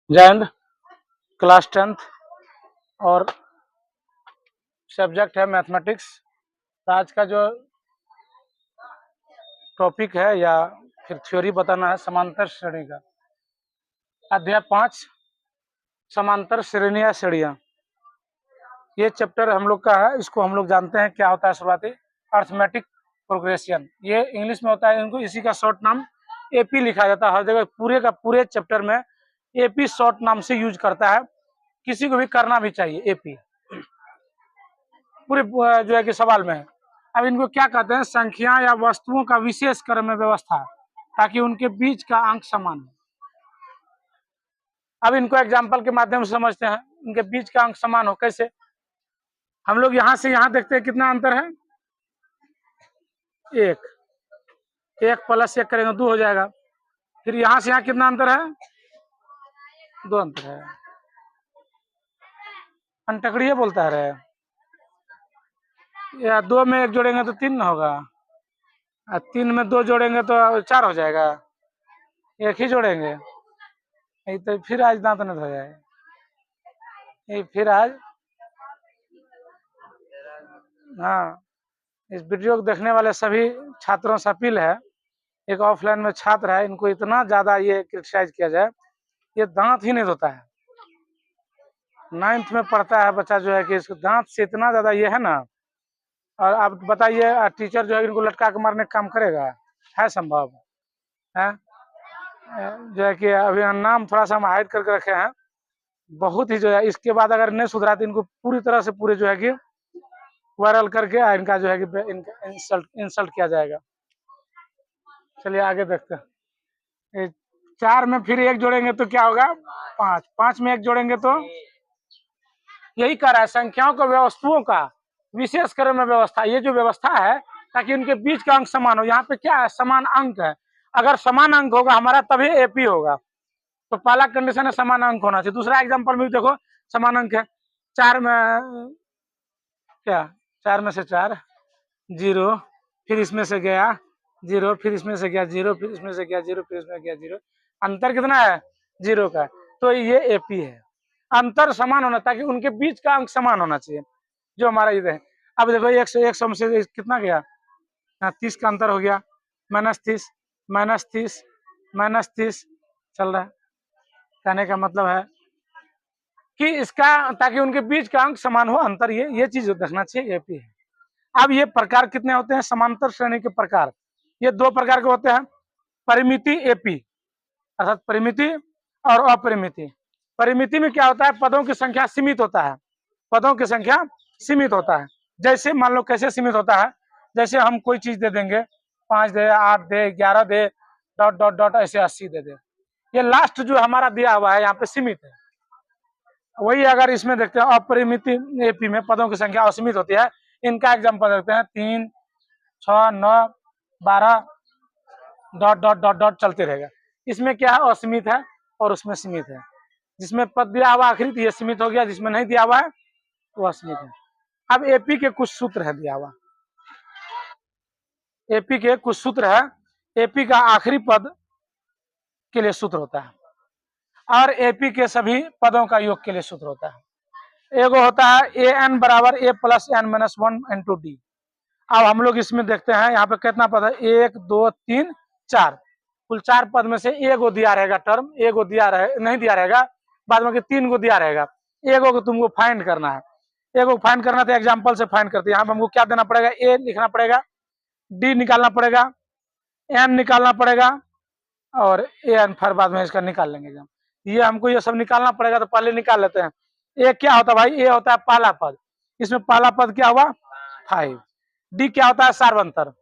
जय Hind. Class 10th और subject है मैथमेटिक्स। आज का जो टॉपिक है या फिर थ्योरी बताना है समांतर श्रेणी का। अध्याय 5 समांतर श्रेणी या श्रेणियाँ। ये चैप्टर हम लोग का है। इसको हम लोग जानते हैं क्या होता है। शुरुआती अर्थमेटिक प्रोग्रेशन, ये इंग्लिश में होता है। इनको इसी का शॉर्ट नाम एपी लिखा जाता है। हर जगह पूरे का पूरे चैप्टर में एपी शॉर्ट नाम से यूज करता है। किसी को भी करना भी चाहिए एपी पूरे जो है कि सवाल में है। अब इनको क्या कहते हैं? संख्या या वस्तुओं का विशेष क्रम में व्यवस्था, ताकि उनके बीच का अंक समान हो। अब इनको एग्जाम्पल के माध्यम से समझते हैं। उनके बीच का अंक समान हो कैसे? हम लोग यहाँ से यहाँ देखते हैं कितना अंतर है। एक प्लस एक करेंगे 2 हो जाएगा। फिर यहाँ से यहाँ कितना अंतर है? 2 अंतर है। अंटकड़िए बोलता है या 2 में 1 जोड़ेंगे तो 3 होगा, और 3 में 2 जोड़ेंगे तो 4 हो जाएगा। एक ही जोड़ेंगे तो फिर आज दांत न हो जाए। फिर आज हाँ, इस वीडियो को देखने वाले सभी छात्रों से अपील है, एक ऑफलाइन में छात्र है, इनको इतना ज्यादा ये क्रिटिसाइज किया जाए। ये दांत ही नहीं धोता है। 9th में पढ़ता है बच्चा जो है कि इसको दांत से इतना ज्यादा ये है ना। और आप बताइए टीचर जो है इनको लटका के मारने का काम करेगा? है संभव? है जो है कि अभी नाम थोड़ा सा हम हाइड करके रखे हैं। बहुत ही जो है इसके बाद अगर नहीं सुधरा तो इनको पूरी तरह से पूरे जो है कि वायरल करके इनका जो है कि इनका इंसल्ट किया जाएगा। चलिए आगे देखते हैं। 4 में फिर 1 जोड़ेंगे तो क्या होगा? 5। 5 में 1 जोड़ेंगे तो यही कह रहा है संख्याओं को वस्तुओं का विशेष क्रम में व्यवस्था। ये जो व्यवस्था है ताकि उनके बीच का अंक समान हो। यहाँ पे क्या है? समान अंक है। अगर समान अंक होगा हमारा तभी एपी होगा। तो पहला कंडीशन है समान अंक होना चाहिए। दूसरा एग्जांपल में देखो समान अंक है। 4 में क्या? 4 में से 4 0, फिर इसमें से गया 0, फिर इसमें से गया 0, फिर इसमें से गया 0, फिर इसमें गया 0। अंतर कितना है? 0 का। तो ये एपी है। अंतर समान होना, ताकि उनके बीच का अंक समान होना चाहिए जो हमारा इधर है। अब देखो 100 में से कितना गया? 30 का अंतर हो गया। -30 -30 -30 चल रहा है। कहने का मतलब है कि इसका ताकि उनके बीच का अंक समान हो, अंतर ये चीज देखना चाहिए। एपी है। अब ये प्रकार कितने होते हैं समांतर श्रेणी के प्रकार? ये 2 प्रकार के होते हैं। परिमिति एपी अर्थात परिमिति और अपरिमिति। परिमिति में क्या होता है? पदों की संख्या सीमित होता है। पदों की संख्या सीमित होता है। जैसे मान लो कैसे सीमित होता है? जैसे हम कोई चीज दे देंगे, 5 दे, 8 दे, 11 दे, डॉट डॉट डॉट ऐसे 80 दे दे। ये लास्ट जो हमारा दिया हुआ है यहाँ पे सीमित है। वही अगर इसमें देखते हैं अपरिमित एपी में पदों की संख्या असीमित होती है। इनका एग्जाम्पल देखते हैं 3, 6, 9, 12 डॉट डॉट डॉट डॉट चलते रहेगा। इसमें क्या है? असीमित है और उसमें सीमित है। जिसमें पद दिया हुआ आखिरी तो ये सीमित हो गया, जिसमें नहीं दिया हुआ है वो असीमित है। अब एपी के कुछ सूत्र है दिया हुआ। एपी के कुछ सूत्र है। एपी का आखिरी पद के लिए सूत्र होता है और एपी के सभी पदों का योग के लिए सूत्र होता है। एगो होता है ए एन बराबर A plus N minus 1 into D. अब हम लोग इसमें देखते हैं यहाँ पे कितना पद है? 1 2 3 4। कुल 4 पद में से एगो दिया रहेगा टर्म, एगो दिया रहे नहीं दिया रहेगा, बाद में 3 गो दिया रहेगा। एगो को तुमको फाइंड करना है। एगो फाइंड करना तो एग्जाम्पल से फाइंड करते हैं। यहाँ पे हमको क्या देना पड़ेगा? ए लिखना पड़ेगा, डी निकालना पड़ेगा, एन निकालना पड़ेगा और ए एन फिर बाद में इसका निकाल लेंगे जब। ये हमको ये सब निकालना पड़ेगा तो पहले निकाल लेते हैं। ए क्या होता है भाई? ए होता है पहला पद। इसमें पहला पद क्या हुआ? 5। डी क्या होता है? सार्वंतर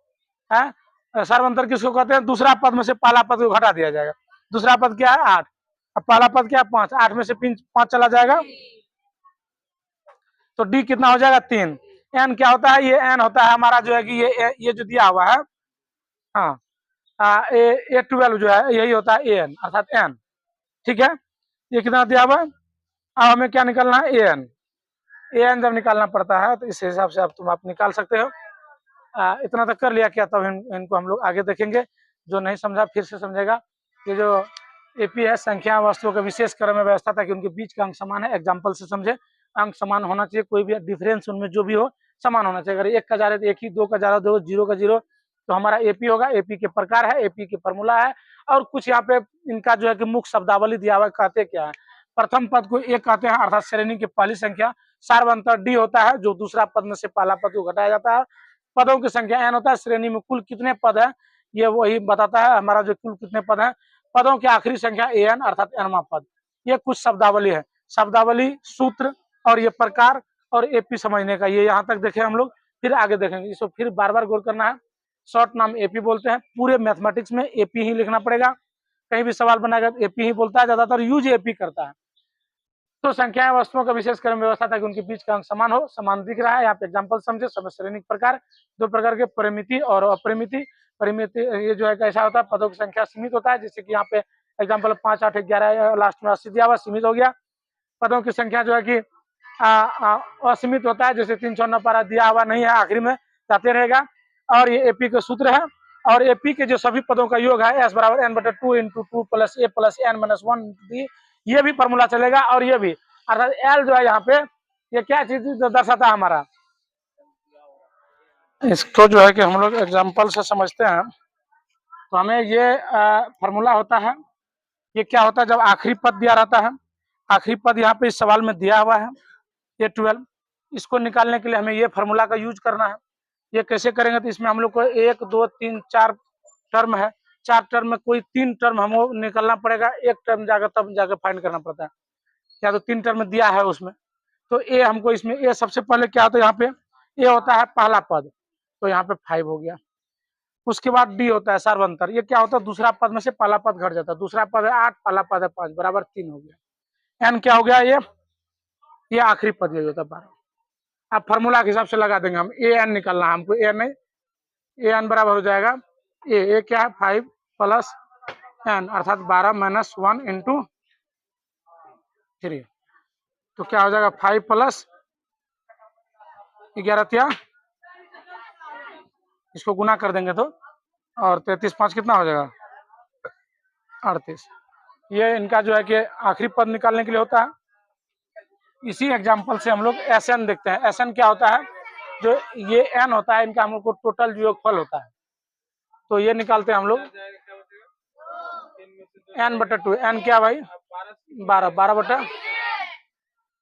है। सार्वंतर किसको कहते हैं? दूसरा पद में से पहला पद को घटा दिया जाएगा। दूसरा पद क्या है? 8। अब पहला पद क्या है? 5। 8 में से 5 चला जाएगा तो डी कितना हो जाएगा? 3। एन क्या होता है? ये एन होता है हमारा जो है कि ये जो दिया हुआ है, हाँ, ए 12 जो है यही होता है एन अर्थात एन। ठीक है, ये कितना दिया हुआ है? अब हमें क्या निकालना है? ए एन जब निकालना पड़ता है तो इस हिसाब से आप निकाल सकते हो। इतना तक कर लिया क्या? तब इनको हम लोग आगे देखेंगे। जो नहीं समझा फिर से समझेगा। ये जो एपी है संख्या वस्तुओं का विशेष क्रम में व्यवस्था ताकि उनके बीच का अंक समान है। एग्जाम्पल से समझे, अंक समान होना चाहिए, कोई भी डिफरेंस उनमें जो भी हो समान होना चाहिए। अगर 1 का जा रहा है तो 1 ही, 2 का जा रहा है 2, 0 का 0, तो हमारा एपी होगा। एपी के प्रकार है, एपी की फॉर्मूला है। और कुछ यहाँ पे इनका जो है कि मुख्य शब्दावली दिया हुआ, कहते क्या है। प्रथम पद को 1 कहते हैं, अर्थात श्रेणी की पहली संख्या। सार्वंतर डी होता है, जो दूसरा पद में से पहला पद को घटाया जाता है। पदों की संख्या एन होता है, श्रेणी में कुल कितने पद है ये वही बताता है, हमारा जो कुल कितने पद है। पदों की आखिरी संख्या एन अर्थात एनवा पद। ये कुछ शब्दावली है, शब्दावली, सूत्र और ये प्रकार और एपी समझने का। ये यहाँ तक देखे हम लोग, फिर आगे देखेंगे, इसको फिर बार बार गौर करना है। शॉर्ट नाम एपी बोलते हैं, पूरे मैथमेटिक्स में एपी ही लिखना पड़ेगा। कहीं भी सवाल बनाएगा तो एपी ही बोलता है, ज्यादातर यूज एपी करता है। तो संख्याएं वस्तुओं का विशेष क्रम व्यवस्था ताकि उनके बीच का अंक समान हो। समान दिख रहा है यहाँ पे, एग्जाम्पल समझे। सब श्रेणी प्रकार, दो प्रकार के, परिमिति और अपरिमिति। परिमिति ये जो है कैसा होता है, पदों की संख्या सीमित होता है, जैसे कि यहाँ पे एग्जाम्पल 5, 8, 11 लास्ट में 80 दिया हुआ, सीमित हो गया। पदों की संख्या जो है कि असीमित होता है, जैसे 309 दिया हुआ नहीं है, आखिरी में जाते रहेगा। और ये एपी के सूत्र है। और एपी के जो सभी पदों का योग है एस बराबर एन बटे 2 इंटू 2 प्लस ए प्लस एन माइनस 1 डी, ये भी फॉर्मूला चलेगा। और ये भी अर्थात एल जो है यहाँ पे, ये क्या चीज दर्शाता है हमारा, इसको जो है कि हम लोग एग्जाम्पल से समझते हैं। तो हमें ये फॉर्मूला होता है, ये क्या होता है, जब आखिरी पद दिया रहता है, आखिरी पद यहाँ पे इस सवाल में दिया हुआ है, ये 12, इसको निकालने के लिए हमें ये फॉर्मूला का यूज करना है। ये कैसे करेंगे, तो इसमें हम लोग को 1, 2, 3, 4 टर्म है, 4 टर्म में कोई 3 टर्म हमको निकलना पड़ेगा, एक टर्म जाकर तब जाकर फाइंड करना पड़ता है, या तो 3 टर्म दिया है उसमें। तो ए हमको इसमें, ए सबसे पहले क्या होता है, यहाँ पे ए होता है पहला पद, तो यहाँ पे 5 हो गया। उसके बाद डी होता है सार्वंतर, ये क्या होता है, दूसरा पद में से पहला पद घट जाता है। दूसरा पद है 8, पहला पद है 5, बराबर 3 हो गया। एन क्या हो गया, ये आखिरी पद ये होता है 12। अब फॉर्मूला के हिसाब से लगा देंगे हम, ए एन निकालना है हमको, ए नहीं, ए एन बराबर हो जाएगा, ए क्या है 5 प्लस एन अर्थात 12 माइनस 1 इंटू 3, तो क्या हो जाएगा 5 प्लस 11, इसको गुना कर देंगे तो, और 33, 5 कितना हो जाएगा 38। ये इनका जो है कि आखिरी पद निकालने के लिए होता है। इसी एग्जाम्पल से हम लोग एस एन देखते हैं। एस एन क्या होता है, जो ये एन होता है, इनका हम लोग को टोटल योगफल होता है। तो ये निकालते हैं हम लोग, एन बटा 2, एन क्या भाई 12, 12 बटा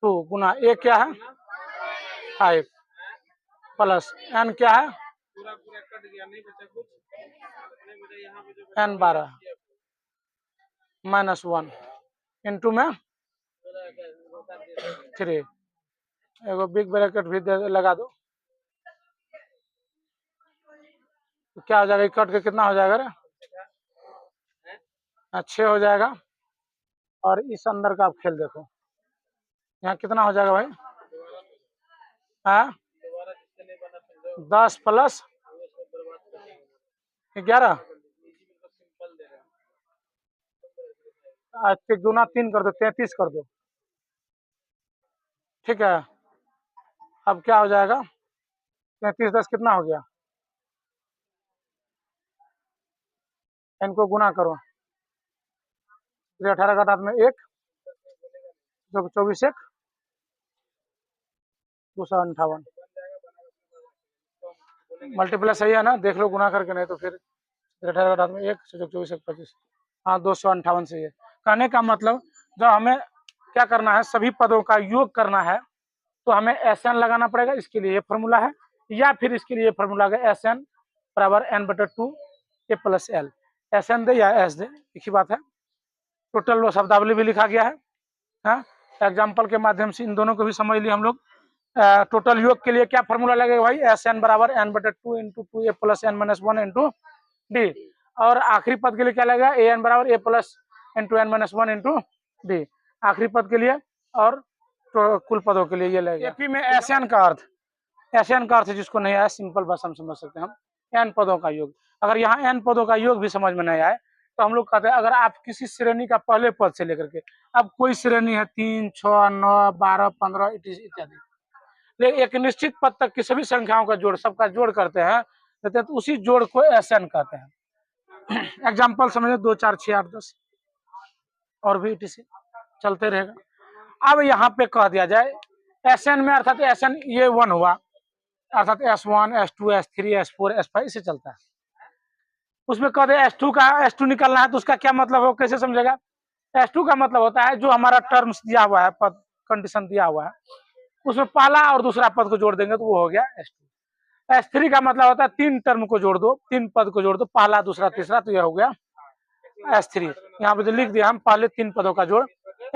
2 गुना ए क्या है 5 प्लस एन क्या है एन 12 माइनस 1 इंटू में 3, एगो बिग ब्रैकेट भी लगा दो, तो क्या हो जाएगा, कट के कितना हो जाएगा रे, 6 हो जाएगा। और इस अंदर का आप खेल देखो, यहाँ कितना हो जाएगा भाई, 10 प्लस 11, गुना 3 कर दो, 33 कर दो, ठीक है। अब क्या हो जाएगा, 33 10 कितना हो गया, इनको गुना करो, 18 का दांत में 1, 24 1 258, मल्टीप्लाई सही है ना, देख लो गुना करके, नहीं तो फिर 18 का दांत में 1, 24 1 25, हाँ 258 सही है। कहने का मतलब जब हमें क्या करना है, सभी पदों का योग करना है, तो हमें एस एन लगाना पड़ेगा, इसके लिए ये फॉर्मूला है, या फिर इसके लिए फॉर्मूला है एस एन बराबर एन बटा 2 A plus L. S N दे या एस दे, एक ही बात है। टोटल शब्दावली भी लिखा गया है, हाँ, एग्जाम्पल के माध्यम से इन दोनों को भी समझ लिए हम लोग। टोटल योग के लिए क्या फॉर्मूला लगेगा भाई, एस एन बराबर एन बटा 2 into 2 A plus N minus 1 into D. और आखिरी पद के लिए क्या लगेगा, ए एन बराबर A plus into N minus 1 into D, आखिरी पद के लिए। और तो कुल पदों के लिए ये लगेगा। एपी में एस एन का अर्थ, एस एन का अर्थ जिसको नहीं आया, सिंपल भाषा में समझ सकते हैं हम, एन पदों का योग। अगर यहाँ एन पदों का योग भी समझ में नहीं आए, तो हम लोग कहते हैं अगर आप किसी श्रेणी का पहले पद से लेकर के, अब कोई श्रेणी है 3, 6, 9, 12, 15 इत्यादि, लेकिन एक निश्चित पद तक की सभी संख्याओं का जोड़, सबका जोड़ करते हैं, तो उसी जोड़ को एस एन कहते हैं। एग्जाम्पल समझे, 2, 4, 6, 8, 10, और भी etc चलते रहेगा। अब यहाँ पे कह दिया जाए Sn में, अर्थात Sn ये 1 हुआ, अर्थात S1 S2 S3 S4 S5 इसे चलता है। उसमें कह दे S2 का S2 निकलना है तो उसका क्या मतलब हो, कैसे समझेगा? S2 का मतलब होता है जो हमारा टर्म्स दिया हुआ है, पद कंडीशन दिया हुआ है, उसमें पहला और दूसरा पद को जोड़ देंगे तो वो हो गया S2। S3 का मतलब होता है 3 टर्म को जोड़ दो, 3 पद को जोड़ दो, पहला दूसरा तीसरा, तो यह हो गया S3। यहाँ पे जो लिख दिया हम पहले 3 पदों का जोड़।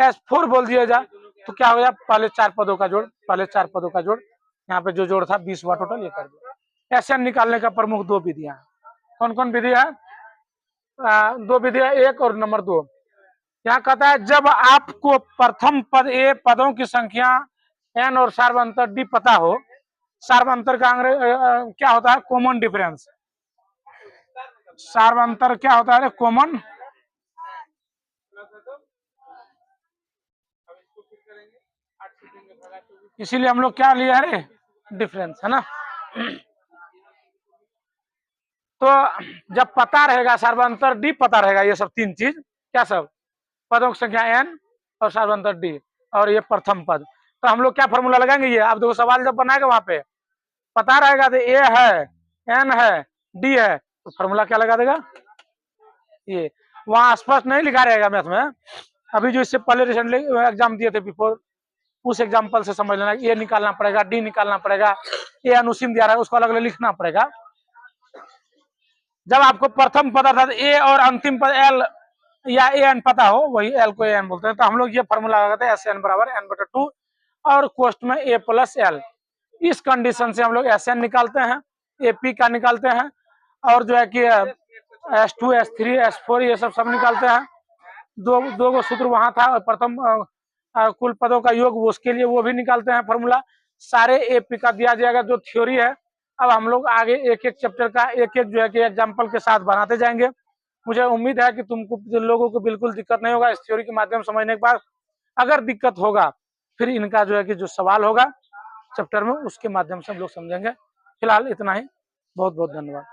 S4 बोल दिया जाए तो क्या हो गया, पहले 4 पदों का जोड़, पहले 4 पदों का जोड़। यहाँ पे जो जोड़ था 20 हुआ टोटल, ये कर दिया। Sn निकालने का प्रमुख 2 विधियां, कौन कौन विधि है? 2 विधियां, 1 और नंबर 2। यहाँ कहता है जब आपको प्रथम पद ए पदों की संख्या n और सार्वंतर d पता हो। सार्वंतर का क्या होता है? Common difference. सार्वंतर क्या होता है? कॉमन इसीलिए हम लोग क्या लिया है? डिफरेंस, है ना। तो जब पता रहेगा सार्वंतर डी पता रहेगा, ये सब 3 चीज क्या सब? पदों की संख्या n और सार्वंतर डी और ये प्रथम पद, तो हम लोग क्या फॉर्मूला लगाएंगे? ये आप देखो सवाल जब बनाएगा वहां पे पता रहेगा तो ए है, एन है, डी है, तो फॉर्मूला क्या लगा देगा? ये वहां स्पष्ट नहीं लिखा रहेगा मैथ में। अभी जो इससे पहले रिसेंटली एग्जाम दिए थे बिफोर, उस एग्जाम्पल से समझ लेना, ए निकालना पड़ेगा, डी निकालना पड़ेगा, ए अनुसीम दिया रहा है उसको अलग अलग लिखना पड़ेगा। जब आपको प्रथम पद अर्थात ए और अंतिम पद एल या ए एन पता हो, वही एल को ए एन बोलते हैं, तो हम लोग ये फॉर्मूला लगाते हैं एस एन बराबर n/2 और कोष्ट में ए प्लस एल। इस कंडीशन से हम लोग एस एन निकालते हैं, एपी का निकालते हैं, और जो है कि S2 S3 S4 ये सब निकालते हैं। दो गो सूत्र वहां था, प्रथम कुल पदों का योग, उसके लिए वो भी निकालते हैं फॉर्मूला। सारे एपी का दिया जाएगा जो थ्योरी है। अब हम लोग आगे एक एक चैप्टर का एक एक जो है कि एग्जाम्पल के साथ बनाते जाएंगे। मुझे उम्मीद है कि तुमको लोगों को बिल्कुल दिक्कत नहीं होगा इस थ्योरी के माध्यम समझने के बाद। अगर दिक्कत होगा फिर इनका जो है कि जो सवाल होगा चैप्टर में उसके माध्यम से हम लोग समझेंगे। फिलहाल इतना ही, बहुत बहुत धन्यवाद।